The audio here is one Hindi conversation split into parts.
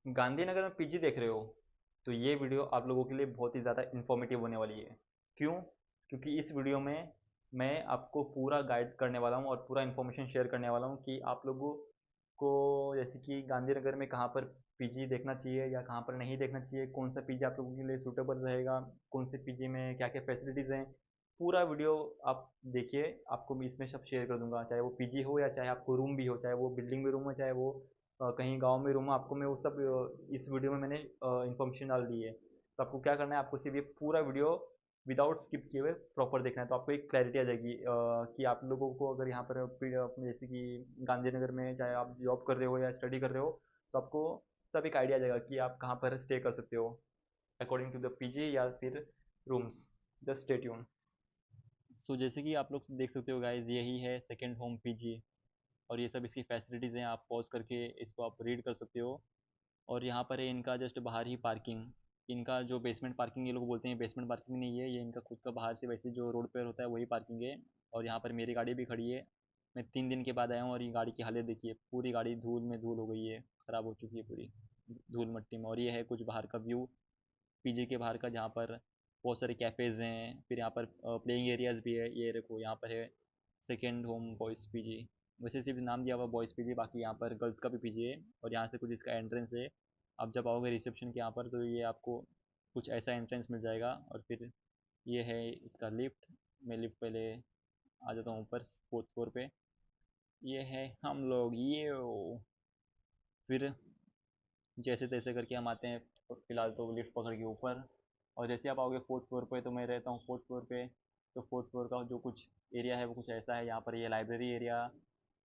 गांधीनगर में पीजी देख रहे हो तो ये वीडियो आप लोगों के लिए बहुत ही ज़्यादा इन्फॉर्मेटिव होने वाली है। क्यों? क्योंकि इस वीडियो में मैं आपको पूरा गाइड करने वाला हूँ और पूरा इन्फॉर्मेशन शेयर करने वाला हूँ कि आप लोगों को जैसे कि गांधीनगर में कहाँ पर पीजी देखना चाहिए या कहाँ पर नहीं देखना चाहिए, कौन सा पीजी आप लोगों के लिए सूटेबल रहेगा, कौन से पीजी में क्या क्या फैसिलिटीज़ हैं। पूरा वीडियो आप देखिए, आपको मैं इसमें सब शेयर कर दूंगा, चाहे वो पीजी हो या चाहे आपको रूम भी हो, चाहे वो बिल्डिंग में रूम हो, चाहे वो कहीं गांव में रूम हो, आपको मैं वो सब इस वीडियो में मैंने इन्फॉर्मेशन डाल दी है। तो आपको क्या करना है, आपको सिर्फ ये पूरा वीडियो विदाउट स्किप किए हुए प्रॉपर देखना है, तो आपको एक क्लैरिटी आ जाएगी कि आप लोगों को अगर यहाँ पर जैसे कि गांधीनगर में चाहे आप जॉब कर रहे हो या स्टडी कर रहे हो, तो आपको सब एक आइडिया आ जाएगा कि आप कहाँ पर स्टे कर सकते हो अकॉर्डिंग टू द पीजी या फिर rooms. Just stay tune. So जैसे कि आप लोग देख सकते हो गाइज, यही है सेकेंड होम पीजी और ये सब इसकी फैसिलिटीज़ हैं। आप पॉज करके इसको आप रीड कर सकते हो। और यहाँ पर है इनका जस्ट बाहर ही पार्किंग। इनका जो बेसमेंट पार्किंग ये लोग बोलते हैं, बेसमेंट पार्किंग नहीं है ये, इनका खुद का बाहर से वैसे जो रोड पर होता है वही पार्किंग है। और यहाँ पर मेरी गाड़ी भी खड़ी है। मैं 3 दिन के बाद आया हूँ और ये गाड़ी की हालत देखिए, पूरी गाड़ी धूल में धूल हो गई है, ख़राब हो चुकी है पूरी धूल मट्टी में। और ये है कुछ बाहर का व्यू पीजी के बाहर का, जहाँ पर बहुत सारे कैफ़ेज़ हैं, फिर यहाँ पर प्लेइंग एरियाज़ भी है। ये देखो यहाँ पर है सेकेंड होम बॉयज़ पीजी। वैसे सिर्फ नाम दिया हुआ बॉयज़ पीजी, बाकी यहाँ पर गर्ल्स का भी पीजी है। और यहाँ से कुछ इसका एंट्रेंस है। आप जब आओगे रिसेप्शन के यहाँ पर तो ये आपको कुछ ऐसा एंट्रेंस मिल जाएगा। और फिर ये है इसका लिफ्ट। मैं लिफ्ट पहले आ जाता हूँ ऊपर 4th फ्लोर पे। ये है हम लोग ये फिर जैसे तैसे करके हम आते हैं फ़िलहाल तो लिफ्ट पकड़ के ऊपर। और जैसे आप आओगे 4th फ्लोर पे, तो मैं रहता हूँ 4th फ्लोर पे। तो 4th फ्लोर का जो कुछ एरिया है वो कुछ ऐसा है। यहाँ पर ये लाइब्रेरी एरिया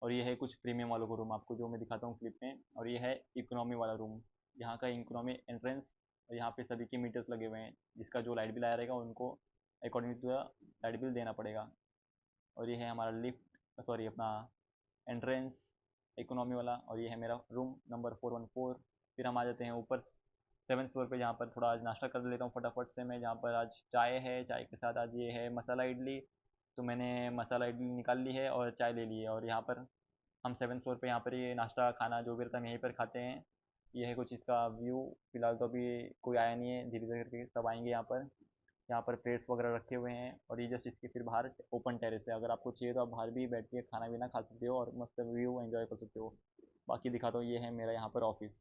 और ये है कुछ प्रीमियम वालों का रूम, आपको जो मैं दिखाता हूँ क्लिप में। और ये है इकोनॉमी वाला रूम, यहाँ का इकोनॉमी एंट्रेंस। और यहाँ पे सभी के मीटर्स लगे हुए हैं, जिसका जो लाइट बिल आया रहेगा उनको according to the light bill देना पड़ेगा। और ये है हमारा लिफ्ट, सॉरी अपना एंट्रेंस इकोनॉमी वाला। और ये है मेरा रूम नंबर 414। फिर हम आ जाते हैं ऊपर 7th फ्लोर पे, जहाँ पर थोड़ा आज नाश्ता कर लेता हूँ फटाफट से मैं। जहाँ पर आज चाय है, चाय के साथ आज ये है मसाला इडली। तो मैंने मसाला इडली निकाल ली है और चाय ले ली है। और यहाँ पर हम 7th फ्लोर पे यहाँ पर ये नाश्ता खाना जो भी रहता है हम यहीं पर खाते हैं। ये है कुछ इसका व्यू। फिलहाल तो अभी कोई आया नहीं है, धीरे धीरे करके सब आएंगे यहाँ पर। यहाँ पर प्लेट्स वगैरह रखे हुए हैं और ये जस्ट इसके फिर बाहर ओपन टेरेस है। अगर आपको चाहिए तो आप बाहर भी बैठ के खाना पीना खा सकते हो और मस्त व्यू एंजॉय कर सकते हो। बाकी दिखाता हूँ, ये है मेरा यहाँ पर ऑफिस।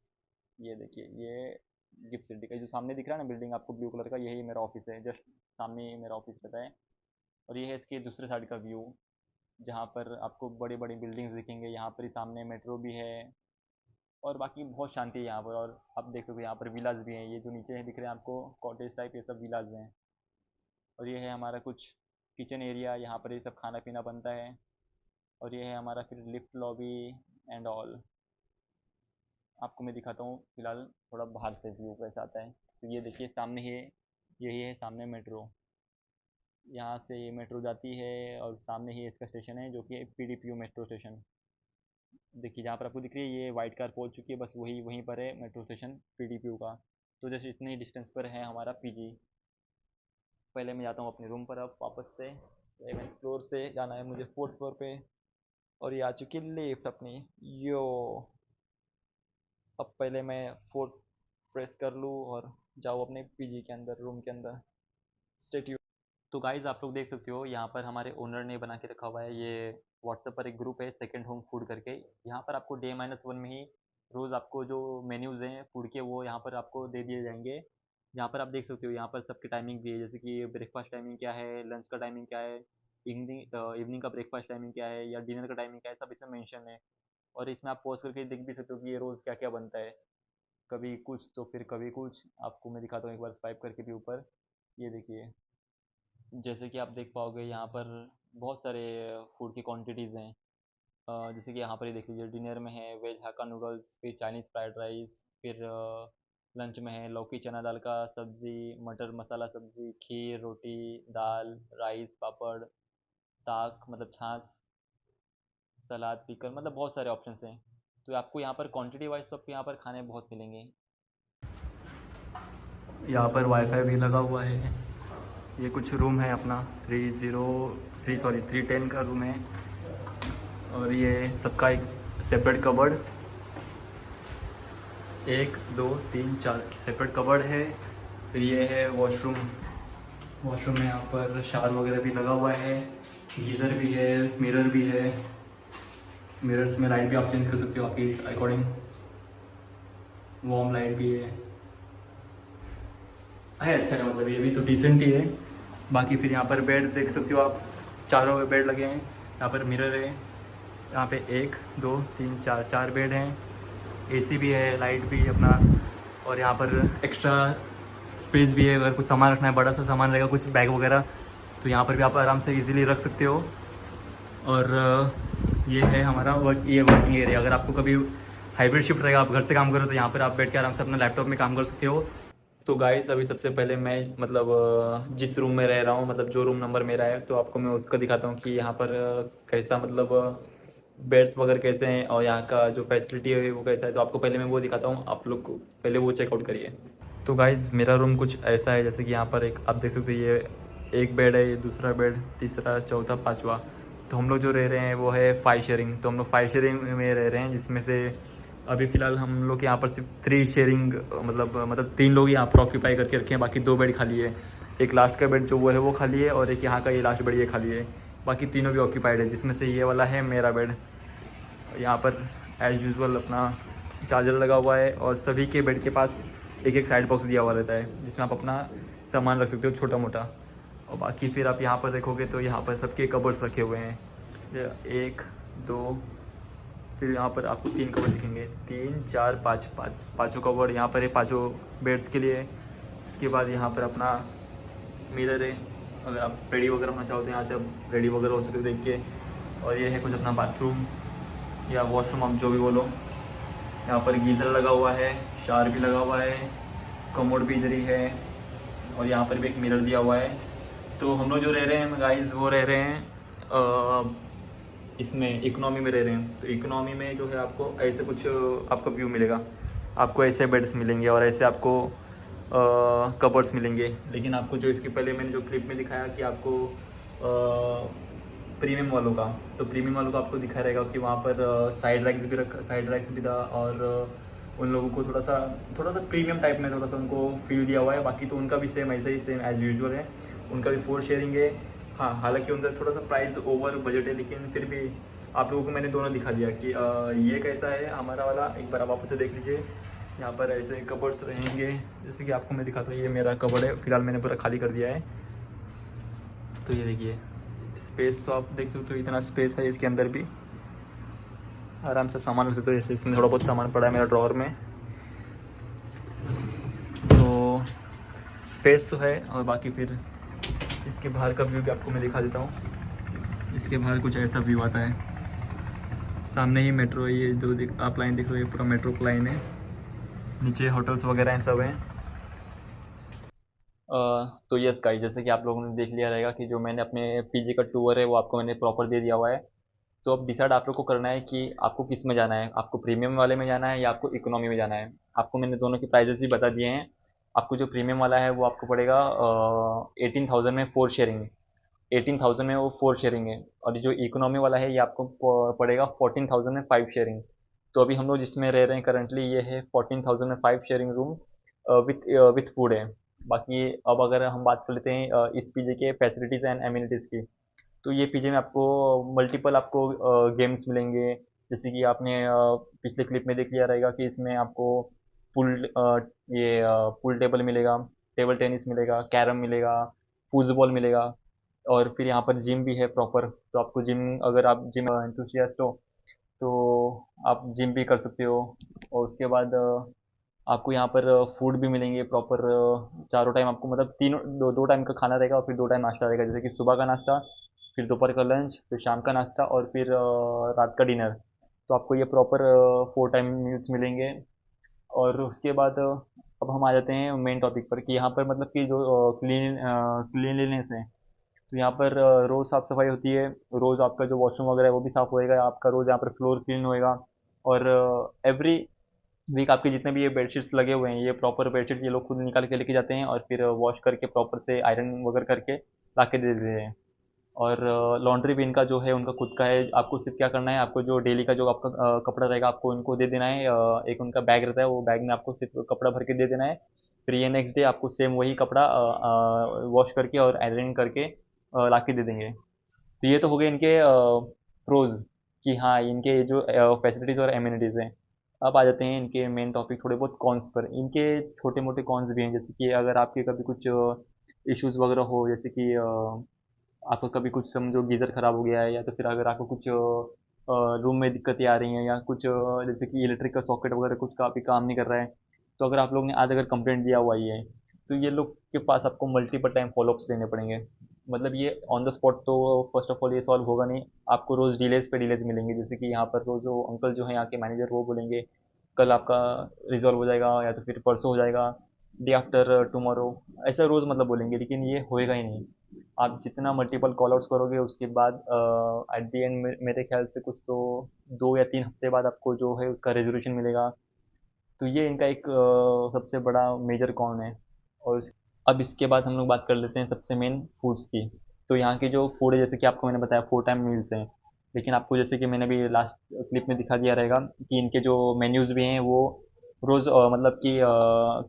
ये देखिए, ये गिफ्ट सिटी का जो सामने दिख रहा है ना बिल्डिंग आपको ब्लू कलर का, यही मेरा ऑफिस है। जस्ट सामने ही मेरा ऑफिस रहता है। और ये है इसके दूसरे साइड का व्यू, जहाँ पर आपको बड़ी बड़ी बिल्डिंग्स दिखेंगे। यहाँ पर ही सामने मेट्रो भी है और बाकी बहुत शांति है यहाँ पर। और आप देख सकते हो यहाँ पर विलाज भी हैं, ये जो नीचे दिख रहे हैं आपको कॉटेज टाइप, ये सब विलाज हैं। और ये है हमारा कुछ किचन एरिया, यहाँ पर ये सब खाना पीना बनता है। और ये है हमारा फिर लिफ्ट लॉबी एंड ऑल। आपको मैं दिखाता हूँ फिलहाल थोड़ा बाहर से व्यू कैसा आता है। तो ये देखिए सामने ही यही है सामने मेट्रो। यहाँ से ये मेट्रो जाती है और सामने ही इसका स्टेशन है जो कि पीडीपीयू मेट्रो स्टेशन। देखिए जहाँ पर आपको दिख रही है ये वाइट कार पहुँच चुकी है, बस वही वहीं पर है मेट्रो स्टेशन पीडीपीयू का। तो जैसे इतने ही डिस्टेंस पर है हमारा पीजी। पहले मैं जाता हूँ अपने रूम पर, अब वापस से 7th फ्लोर से जाना है मुझे 4th फ्लोर पे। और ये आ चुकी लिफ्ट अपनी। यो, अब पहले मैं 4th प्रेस कर लूँ और जाऊँ अपने पीजी के अंदर, रूम के अंदर। Stay tuned. तो गाइज आप लोग देख सकते हो यहाँ पर हमारे ओनर ने बना के रखा हुआ है। ये व्हाट्सएप पर एक ग्रुप है सेकंड होम फूड करके। यहाँ पर आपको डे-1 में ही रोज़ आपको जो मेन्यूज़ हैं फूड के वो यहाँ पर आपको दे दिए जाएंगे। यहाँ पर आप देख सकते हो, यहाँ पर सबकी टाइमिंग भी है, जैसे कि ब्रेकफास्ट टाइमिंग क्या है, लंच का टाइमिंग क्या है, इवनिंग इवनिंग का ब्रेकफास्ट टाइमिंग क्या है या डिनर का टाइमिंग क्या है, सब इसमें मेंशन है। और इसमें आप पॉज करके देख भी सकते हो कि ये रोज़ क्या क्या बनता है, कभी कुछ तो फिर कभी कुछ। आपको मैं दिखाता हूँ एक बार स्वाइप करके भी ऊपर। ये देखिए, जैसे कि आप देख पाओगे यहाँ पर बहुत सारे फूड की क्वांटिटीज़ हैं। जैसे कि यहाँ पर ही देख लीजिए, डिनर में है वेज हाक्का नूडल्स, फिर चाइनीज़ फ्राइड राइस, फिर लंच में है लौकी चना दाल का सब्ज़ी, मटर मसाला सब्ज़ी, खीर रोटी दाल राइस पापड़ ताक मतलब छाछ, सलाद पिकल, मतलब बहुत सारे ऑप्शंस हैं। तो आपको यहाँ पर क्वांटिटी वाइज तो आपको यहाँ पर खाने बहुत मिलेंगे। यहाँ पर वाईफाई भी लगा हुआ है। ये कुछ रूम है अपना 310 का रूम है। और ये सबका एक सेपरेट कबर्ड। एक दो तीन चार सेपरेट कबर्ड है। फिर ये है वॉशरूम। वॉशरूम में यहाँ पर शावर वगैरह भी लगा हुआ है, गीज़र भी है, मिरर भी है। मिरर्स में लाइट भी आप चेंज कर सकते हो आपके अकॉर्डिंग। वार्म लाइट भी है अच्छा है, मतलब ये भी तो डिसेंट ही है। बाकी फिर यहाँ पर बेड देख सकते हो आप, चारों बेड लगे हैं। यहाँ पर मिरर है, यहाँ पे एक दो तीन चार, चार बेड हैं। एसी भी है, लाइट भी अपना। और यहाँ पर एक्स्ट्रा स्पेस भी है, अगर कुछ सामान रखना है, बड़ा सा सामान रहेगा, कुछ बैग वगैरह, तो यहाँ पर भी आप आराम से इजीली रख सकते हो। और ये है हमारा ये वर्किंग एरिया। अगर आपको कभी हाइब्रिड शिफ्ट रहेगा, आप घर से काम करो, तो यहाँ पर आप बैठ के आराम से अपना लैपटॉप में काम कर सकते हो। तो गाइस अभी सबसे पहले मैं मतलब जिस रूम में रह रहा हूँ, मतलब जो रूम नंबर मेरा है, तो आपको मैं उसका दिखाता हूँ कि यहाँ पर कैसा मतलब बेड्स वगैरह कैसे हैं और यहाँ का जो फैसिलिटी है वो कैसा है। तो आपको पहले मैं वो दिखाता हूँ, आप लोग को पहले वो चेकआउट करिए। तो गाइस मेरा रूम कुछ ऐसा है, जैसे कि यहाँ पर एक आप देख सकते हो, ये एक बेड है, ये दूसरा बेड, तीसरा, चौथा, पाँचवा। तो हम लोग जो रह रहे हैं वो है 5 शेयरिंग। तो हम लोग 5 शेयरिंग में रह रहे हैं, जिसमें से अभी फ़िलहाल हम लोग के यहाँ पर सिर्फ 3 शेयरिंग मतलब 3 लोग यहाँ पर ऑक्यूपाई करके रखे हैं। बाकी 2 बेड खाली है। एक लास्ट का बेड जो वो है वो खाली है, और एक यहाँ का ये लास्ट बेड ये खाली है। बाकी तीनों भी ऑक्यूपाइड है, जिसमें से ये वाला है मेरा बेड। यहाँ पर एज़ यूजुअल अपना चार्जर लगा हुआ है, और सभी के बेड के पास एक एक साइड बॉक्स दिया हुआ रहता है, जिसमें आप अपना सामान रख सकते हो छोटा मोटा। और बाकी फिर आप यहाँ पर देखोगे तो यहाँ पर सबके कबर्ड्स रखे हुए हैं, एक दो, फिर यहाँ पर आपको 3 कबर्ड दिखेंगे, 3 4 5, पाँचों कबर्ड यहाँ पर है, पाँचों बेड्स के लिए। इसके बाद यहाँ पर अपना मिरर है, अगर आप रेडी वगैरह होना चाहो तो यहाँ से आप रेडी वगैरह हो सकते हो देख के। और ये है कुछ अपना बाथरूम या वॉशरूम, आप जो भी बोलो। यहाँ पर गीज़र लगा हुआ है, शावर भी लगा हुआ है, कमोड भी इधर ही है, और यहाँ पर भी एक मिरर दिया हुआ है। तो हम लोग जो रह रहे हैं गाइस वो रह रहे हैं इसमें इकोनॉमी में रह रहे हैं। तो इकोनॉमी में जो है आपको ऐसे कुछ आपको व्यू मिलेगा, आपको ऐसे बेड्स मिलेंगे और ऐसे आपको कबर्ड्स मिलेंगे। लेकिन आपको जो इसके पहले मैंने जो क्लिप में दिखाया कि आपको प्रीमियम वालों का, तो प्रीमियम वालों का आपको दिखा रहेगा कि वहाँ पर साइड रैक्स भी था, और उन लोगों को थोड़ा सा प्रीमियम टाइप में थोड़ा सा उनको फील दिया हुआ है। बाकी तो उनका भी सेम ऐसे ही सेम एज़ यूजुअल है, उनका भी 4 शेयरिंग है। हाँ, हालांकि उनका थोड़ा सा प्राइस ओवर बजट है, लेकिन फिर भी आप लोगों को मैंने दोनों दिखा दिया कि ये कैसा है हमारा वाला। एक बार आप वापस से देख लीजिए, यहाँ पर ऐसे कबर्ड्स रहेंगे, जैसे कि आपको मैं दिखाता हूँ। ये मेरा कबर्ड है, फिलहाल मैंने पूरा खाली कर दिया है। तो ये देखिए स्पेस, तो आप देख सकते हो इतना स्पेस है इसके अंदर भी, आराम से सामान रख सकते हो। जैसे इसमें थोड़ा बहुत सामान पड़ा है मेरा ड्रॉअर में, तो स्पेस तो है। और बाकी फिर इसके बाहर का व्यू भी आपको मैं दिखा देता हूँ। इसके बाहर कुछ ऐसा व्यू आता है, सामने ही मेट्रो, ये जो आप लाइन दिख रहे हो, ये पूरा मेट्रो का लाइन है। नीचे होटल्स वगैरह हैं, सब हैं। तो यस गाइस, जैसे कि आप लोगों ने देख लिया रहेगा कि जो मैंने अपने पीजी का टूर है वो आपको मैंने प्रॉपर दे दिया हुआ है। तो अब डिसाइड आप लोग को करना है कि आपको किस में जाना है, आपको प्रीमियम वाले में जाना है या आपको इकोनॉमी में जाना है। आपको मैंने दोनों के प्राइजेस भी बता दिए हैं। आपको जो प्रीमियम वाला है वो आपको पड़ेगा 18,000 में 4 शेयरिंग, 18,000 में वो 4 शेयरिंग है। और जो इकोनॉमी वाला है ये आपको पड़ेगा 14,000 में 5 शेयरिंग। तो अभी हम लोग जिसमें रह रहे हैं करंटली ये है 14,000 में 5 sharing room with with food है। बाकी अब अगर हम बात कर लेते हैं इस पीजी के फैसिलिटीज़ एंड एमिनिटीज़ की, तो ये पीजी में आपको मल्टीपल आपको गेम्स मिलेंगे। जैसे कि आपने पिछले क्लिप में देख लिया रहेगा कि इसमें आपको पुल ये पुल टेबल मिलेगा, टेबल टेनिस मिलेगा, कैरम मिलेगा, फूज़बॉल मिलेगा। और फिर यहाँ पर जिम भी है प्रॉपर। तो आपको जिम, अगर आप जिम एंथुसियास्ट हो तो आप जिम भी कर सकते हो। और उसके बाद आपको यहाँ पर फूड भी मिलेंगे प्रॉपर। चारों टाइम आपको मतलब तीनों दो टाइम का खाना रहेगा, और फिर 2 टाइम नाश्ता रहेगा। जैसे कि सुबह का नाश्ता, फिर दोपहर का लंच, फिर शाम का नाश्ता, और फिर रात का डिनर। तो आपको ये प्रॉपर 4 टाइम मील्स मिलेंगे। और उसके बाद अब हम आ जाते हैं मेन टॉपिक पर कि यहाँ पर मतलब कि जो क्लीनलीनेस है। तो यहाँ पर रोज़ साफ़ सफाई होती है। रोज़ आपका जो वॉशरूम वगैरह है वो भी साफ़ होएगा, आपका रोज़ यहाँ पर फ्लोर क्लीन होएगा। और एवरी वीक आपके जितने भी ये बेडशीट्स लगे हुए हैं, ये प्रॉपर बेडशीट्स ये लोग खुद निकाल के लेके जाते हैं, और फिर वॉश करके प्रॉपर से आयरन वगैरह करके ला के दे देते हैं। और लॉन्ड्री भी इनका जो है उनका खुद का है। आपको सिर्फ क्या करना है, आपको जो डेली का जो आपका कपड़ा रहेगा आपको इनको दे देना है। एक उनका बैग रहता है, वो बैग में आपको सिर्फ कपड़ा भर के दे देना है। फिर ये नेक्स्ट डे आपको सेम वही कपड़ा वॉश करके और आयरन करके ला के दे देंगे। तो ये तो हो गए इनके प्रोज कि हाँ इनके जो फैसिलिटीज़ और एमिनिटीज़ हैं। अब आ जाते हैं इनके मेन टॉपिक थोड़े बहुत कॉन्स पर। इनके छोटे मोटे कॉन्स भी हैं, जैसे कि अगर आपके कभी कुछ इश्यूज़ वगैरह हो, जैसे कि आपका कभी कुछ समझो गीज़र ख़राब हो गया है, या तो फिर अगर आपको कुछ रूम में दिक्कतें आ रही हैं, या कुछ जैसे कि इलेक्ट्रिक का सॉकेट वगैरह कुछ काफ़ी काम नहीं कर रहा है, तो अगर आप लोग ने आज अगर कंप्लेंट दिया हुआ ही है, तो ये लोग के पास आपको मल्टीपल टाइम फॉलोअप्स लेने पड़ेंगे। मतलब ये ऑन द स्पॉट तो फर्स्ट ऑफ ऑल ये सॉल्व होगा नहीं। आपको रोज़ डिलेज पे डिलेज मिलेंगे, जैसे कि यहाँ पर रोज़ वो अंकल जो है यहाँ के मैनेजर वो बोलेंगे कल आपका रिजॉल्व हो जाएगा, या तो फिर परसों हो जाएगा, डे आफ्टर टुमारो, ऐसा रोज़ मतलब बोलेंगे, लेकिन ये होएगा ही नहीं। आप जितना मल्टीपल कॉल आउट्स करोगे उसके बाद एट द एंड मेरे ख्याल से कुछ तो 2 या 3 हफ्ते बाद आपको जो है उसका रेजोल्यूशन मिलेगा। तो ये इनका एक सबसे बड़ा मेजर कॉन है। और अब इसके बाद हम लोग बात कर लेते हैं सबसे मेन फूड्स की। तो यहाँ की जो फूड है, जैसे कि आपको मैंने बताया 4 टाइम मील्स हैं, लेकिन आपको जैसे कि मैंने अभी लास्ट क्लिप में दिखा दिया रहेगा कि इनके जो मेन्यूज़ भी हैं वो रोज़ मतलब कि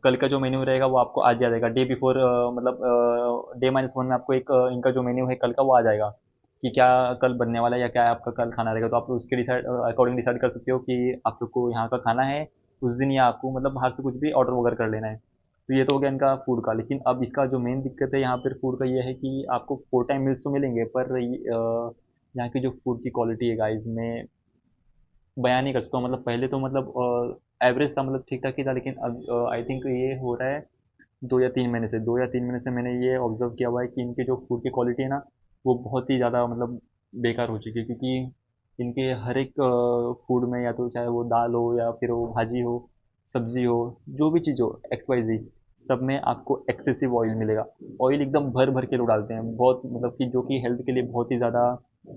कल का जो मेन्यू रहेगा वो आपको आज आ जाएगा डे बिफोर, मतलब डे -1 में आपको एक इनका जो मेन्यू है कल का वो आ जाएगा कि क्या कल बनने वाला है या क्या आपका कल खाना रहेगा। तो आप उसके डिसाइड अकॉर्डिंग डिसाइड कर सकते हो कि आप लोग को यहाँ का खाना है उस दिन, या आपको मतलब बाहर से कुछ भी ऑर्डर वगैरह कर लेना है। तो ये तो हो गया इनका फूड का। लेकिन अब इसका जो मेन दिक्कत है यहाँ पर फूड का ये है कि आपको 4 टाइम मील्स तो मिलेंगे, पर यहाँ की जो फूड की क्वालिटी है गाइस, मैं बयान नहीं कर सकता हूँ। मतलब पहले तो मतलब एवरेज सा मतलब ठीक ठाक ही था, लेकिन अब आई थिंक ये हो रहा है 2 या 3 महीने से मैंने ये ऑब्जर्व किया हुआ है कि इनके जो फूड की क्वालिटी है ना वो बहुत ही ज़्यादा मतलब बेकार हो चुकी है। क्योंकि इनके हर एक फूड में, या तो चाहे वो दाल हो या फिर वो भाजी हो, सब्जी हो, जो भी चीज़ हो, एक्स वाई जी, सब में आपको एक्सेसिव ऑयल मिलेगा। ऑयल एकदम भर भर के लोग डालते हैं, बहुत मतलब कि जो कि हेल्थ के लिए बहुत ही ज़्यादा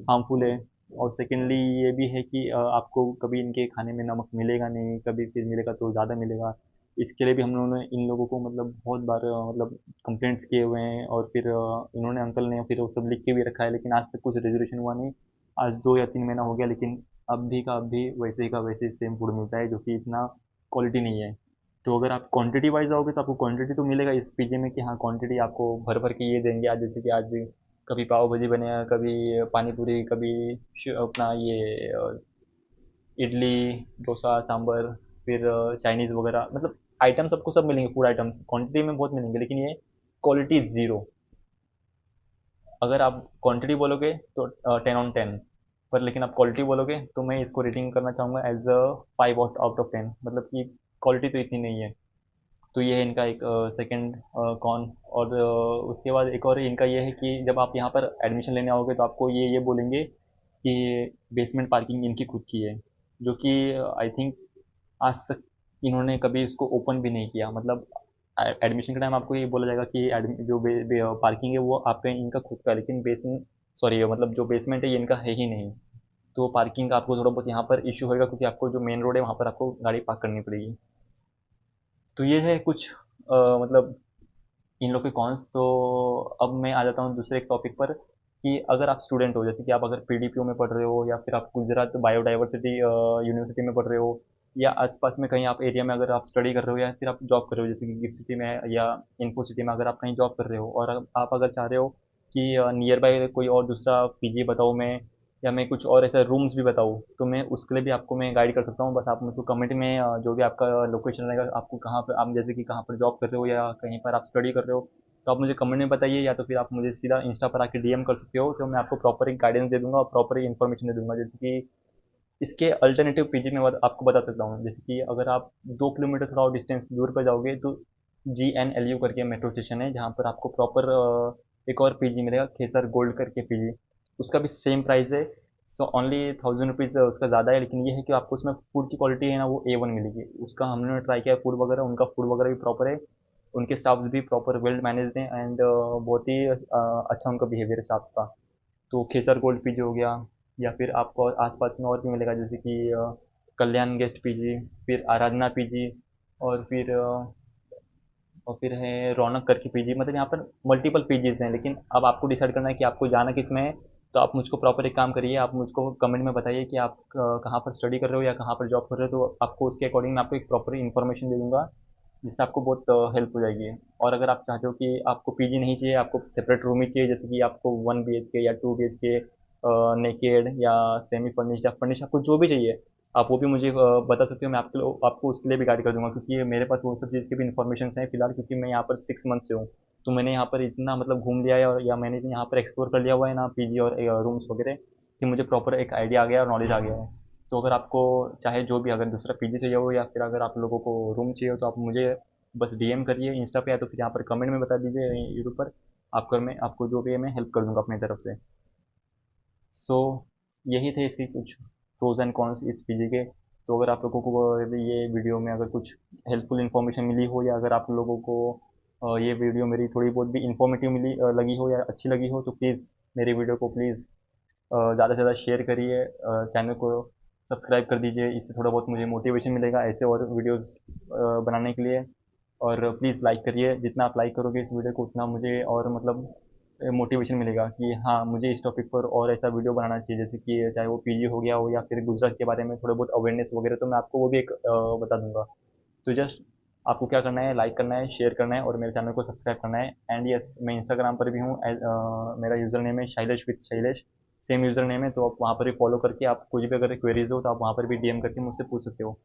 हार्मफुल है। और सेकेंडली ये भी है कि आपको कभी इनके खाने में नमक मिलेगा नहीं, कभी फिर मिलेगा तो ज़्यादा मिलेगा। इसके लिए भी हम लोगों ने इन लोगों को मतलब बहुत बार मतलब कंप्लेंट्स किए हुए हैं, और फिर इन्होंने अंकल ने फिर वो सब लिख के भी रखा है, लेकिन आज तक कुछ रेजोल्यूशन हुआ नहीं। आज 2 या 3 महीना हो गया, लेकिन अब भी का अब भी वैसे ही का वैसे ही सेम फूड मिलता है, जो कि इतना क्वालिटी नहीं है। तो अगर आप क्वांटिटी वाइज आओगे तो आपको क्वांटिटी तो मिलेगा इस पीजी में कि हाँ क्वांटिटी आपको भर भर के ये देंगे। आज जैसे कि आज कभी पाव भाजी बनेगा, कभी पानी पूरी, कभी अपना ये इडली, डोसा, सांभर, फिर चाइनीज़ वगैरह, मतलब आइटम सबको सब मिलेंगे, फूड आइटम्स क्वांटिटी में बहुत मिलेंगे, लेकिन ये क्वालिटी ज़ीरो। अगर आप क्वांटिटी बोलोगे तो 10 on 10, पर लेकिन आप क्वालिटी बोलोगे तो मैं इसको रेटिंग करना चाहूँगा एज अ 5 आउट ऑफ 10। मतलब कि क्वालिटी तो इतनी नहीं है। तो ये है इनका एक सेकंड कॉन। और उसके बाद एक और इनका ये है कि जब आप यहाँ पर एडमिशन लेने आओगे तो आपको ये बोलेंगे कि बेसमेंट पार्किंग इनकी खुद की है, जो कि आई थिंक आज तक इन्होंने कभी इसको ओपन भी नहीं किया। मतलब एडमिशन के टाइम आपको ये बोला जाएगा कि जो पार्किंग है वो आपका इनका खुद का है, लेकिन बेसमेंट, सॉरी मतलब जो बेसमेंट है ये इनका है ही नहीं। तो पार्किंग का आपको थोड़ा बहुत यहाँ पर इशू होएगा, क्योंकि आपको जो मेन रोड है वहाँ पर आपको गाड़ी पार्क करनी पड़ेगी। तो ये है कुछ मतलब इन लोग के कॉन्स। तो अब मैं आ जाता हूँ दूसरे एक टॉपिक पर कि अगर आप स्टूडेंट हो, जैसे कि आप अगर पीडीपीयू में पढ़ रहे हो, या फिर आप गुजरात बायोडाइवर्सिटी यूनिवर्सिटी में पढ़ रहे हो, या आसपास में कहीं आप एरिया में अगर आप स्टडी कर रहे हो, या फिर आप जॉब कर रहे हो, जैसे कि गिफ्ट सिटी में या इन्फो सिटी में अगर आप कहीं जॉब कर रहे हो, और आप अगर चाह रहे हो कि नियर बाय कोई और दूसरा पीजी बताओ मैं, या मैं कुछ और ऐसा रूम्स भी बताऊँ, तो मैं उसके लिए भी आपको मैं गाइड कर सकता हूँ। बस आप मुझको कमेंट में जो भी आपका लोकेशन रहेगा, आपको कहाँ पर आप जैसे कि कहाँ पर जॉब कर रहे हो या कहीं पर आप स्टडी कर रहे हो, तो आप मुझे कमेंट में बताइए, या तो फिर आप मुझे सीधा इंस्टा पर आके डीएम कर सकते हो। तो मैं आपको प्रॉपर एक गाइडेंस दे दूंगा और प्रॉपर इन्फॉर्मेशन दे दूंगा। जैसे कि इसके अल्टरनेटिव पीजी में आपको बता सकता हूँ, जैसे कि अगर आप 2 किलोमीटर थोड़ा और डिस्टेंस दूर पर जाओगे तो GNLU करके मेट्रो स्टेशन है, जहाँ पर आपको प्रॉपर एक और पीजी मिलेगा, खेसर गोल्ड करके पीजी। उसका भी सेम प्राइस है, सो ओनली 1000 रुपीज़ उसका ज़्यादा है, लेकिन ये है कि आपको उसमें फूड की क्वालिटी है ना वो A1 मिलेगी। उसका हमने ट्राई किया फूड वगैरह, उनका फूड वगैरह भी प्रॉपर है, उनके स्टाफ्स भी प्रॉपर वेल मैनेज्ड हैं, एंड बहुत ही अच्छा उनका बिहेवियर है स्टाफ का। तो खेसर गोल्ड पीजी हो गया, या फिर आपको आसपास में और भी मिलेगा, जैसे कि कल्याण गेस्ट पीजी, फिर आराधना पीजी, और फिर और फिर है रौनक करके पीजी, मतलब यहाँ पर मल्टीपल पीजीज हैं, लेकिन अब आपको डिसाइड करना है कि आपको जाना किस में है। तो आप मुझको प्रॉपर एक काम करिए, आप मुझको कमेंट में बताइए कि आप कहाँ पर स्टडी कर रहे हो या कहाँ पर जॉब कर रहे हो, तो आपको उसके अकॉर्डिंग मैं आपको एक प्रॉपर इन्फॉर्मेशन दे दूंगा, जिससे आपको बहुत हेल्प हो जाएगी। और अगर आप चाहते हो कि आपको पीजी नहीं चाहिए, आपको सेपरेट रूम ही चाहिए, जैसे कि आपको 1 BHK या 2 BHK नेकेड या सेमी फर्निश्ड या फर्निश्ड, आपको जो भी चाहिए आप वो भी मुझे बता सकते हो। मैं आपको उसके लिए भी गाइड कर दूंगा, क्योंकि मेरे पास वो सब चीज़ की भी इन्फॉर्मेशन हैं फिलहाल, क्योंकि मैं यहाँ पर 6 मंथ से हूँ। तो मैंने यहाँ पर इतना मतलब घूम लिया है, और या मैंने यहाँ पर एक्सप्लोर कर लिया हुआ है ना पीजी और रूम्स वगैरह, कि मुझे प्रॉपर एक आइडिया आ गया और नॉलेज आ गया है। तो अगर आपको चाहे जो भी, अगर दूसरा पीजी चाहिए हो या फिर अगर आप लोगों को रूम चाहिए हो, तो आप मुझे बस डीएम करिए इंस्टा पे, या तो फिर यहाँ पर कमेंट में बता दीजिए यूट्यूब पर। आपको मैं आपको जो भी है मैं हेल्प कर दूंगा अपनी तरफ से। सो यही थे इसके कुछ प्रोज एंड कॉन्स इस पीजी के। तो अगर आप लोगों को ये वीडियो में अगर कुछ हेल्पफुल इन्फॉर्मेशन मिली हो, या अगर आप लोगों को ये वीडियो मेरी थोड़ी बहुत भी इन्फॉर्मेटिव लगी हो या अच्छी लगी हो, तो प्लीज़ मेरी वीडियो को प्लीज़ ज़्यादा से ज़्यादा शेयर करिए, चैनल को सब्सक्राइब कर दीजिए, इससे थोड़ा बहुत मुझे मोटिवेशन मिलेगा ऐसे और वीडियोस बनाने के लिए। और प्लीज़ लाइक करिए, जितना आप लाइक करोगे इस वीडियो को उतना मुझे और मतलब मोटिवेशन मिलेगा कि हाँ, मुझे इस टॉपिक पर और ऐसा वीडियो बनाना चाहिए, जैसे कि चाहे वो पीजी हो गया हो या फिर गुजरात के बारे में थोड़ा बहुत अवेयरनेस वगैरह, तो मैं आपको वो भी एक बता दूंगा। तो जस्ट आपको क्या करना है, लाइक करना है, शेयर करना है और मेरे चैनल को सब्सक्राइब करना है। एंड यस, मैं इंस्टाग्राम पर भी हूँ, मेरा यूज़र नेम है Shailesh with Shailesh, same user name है, तो आप वहाँ पर भी फॉलो करके आप कुछ भी अगर क्वेरीज हो तो आप वहाँ पर भी डीएम करके मुझसे पूछ सकते हो।